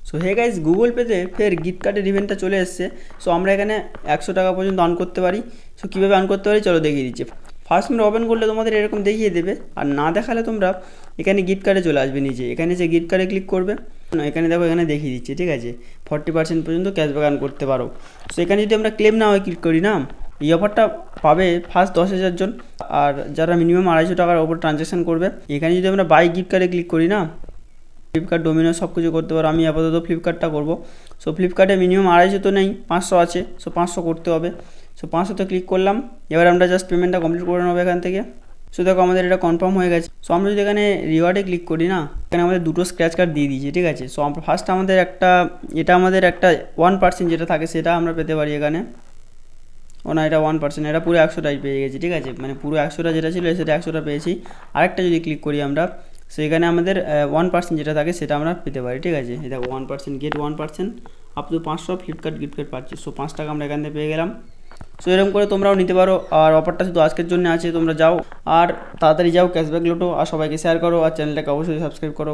So hey guys, Google পেতে ফের gift কার্ডের ইভেন্টটা চলে এসেছে। সো আমরা এখানে 100 টাকা পর্যন্ত আর্ন করতে পারি। সো কীভাবে আর্ন করতে পারি চলো দেখিয়ে দিচ্ছি। ফার্স্ট মিনিট ওপেন করলে তোমাদের এরকম দেখিয়ে দেবে, আর না দেখালে তোমরা এখানে গিফট কার্ডে চলে আসবে নিচে, এখানে যে গিফট কার্ডে ক্লিক করবে। এখানে দেখো, এখানে দেখিয়ে দিচ্ছে, ঠিক আছে, 40% পর্যন্ত ক্যাশব্যাক আর্ন করতে পারো। সো এখানে যদি আমরা ক্লেম না হয় ক্লিক করি না, এই অফারটা পাবে ফার্স্ট 10,000 জন, আর যারা মিনিমাম 250 টাকার ওপর ট্রানজ্যাকশন করবে। এখানে যদি আমরা বাই গিফট কার্ডে ক্লিক করি না, ফ্লিপকার্ট ডোমিনো সব কিছু করতে পারো। আমি আপাতত ফ্লিপকার্টটা করবো। সো ফ্লিপকার্টে মিনিমাম 250 তো নেই, 500 আছে। সো 500 করতে হবে। সো 500তে ক্লিক করলাম। এবার আমরা জাস্ট পেমেন্টটা কমপ্লিট করে নেবো এখান থেকে। সো দেখো আমাদের এটা কনফার্ম হয়ে গেছে। সো আমরা যদি এখানে রিওয়ার্ডে ক্লিক করি না, এখানে আমাদের 2টো স্ক্র্যাচ কার্ড দিয়ে দিয়েছে, ঠিক আছে। সো ফার্স্ট আমাদের একটা 1% যেটা থাকে সেটা আমরা পেতে পারি এখানে। ও না, এটা 1%, এটা পুরো 100টাই পেয়ে গেছি, ঠিক আছে, মানে পুরো 100টা যেটা ছিল সেটা 100টা পেয়েছি। আরেকটা যদি ক্লিক করি আমরা, সেখানে আমাদের 1% যেটা থাকে সেটা আমরা পেতে পারি, ঠিক আছে। এই দেখো 1%, get 1% up to 500 Flipkart gift card পাচ্ছি। সো 5 টাকা আমরা এখান থেকে পেয়ে গেলাম। সো এরকম করে তোমরাও নিতে পারো। আর অফারটা শুধু আজকের জন্য আছে, তোমরা যাও আর তাড়াতাড়ি যাও, ক্যাশব্যাক লোটো, আর সবাইকে শেয়ার করো, আর চ্যানেলটাকে অবশ্যই সাবস্ক্রাইব করো।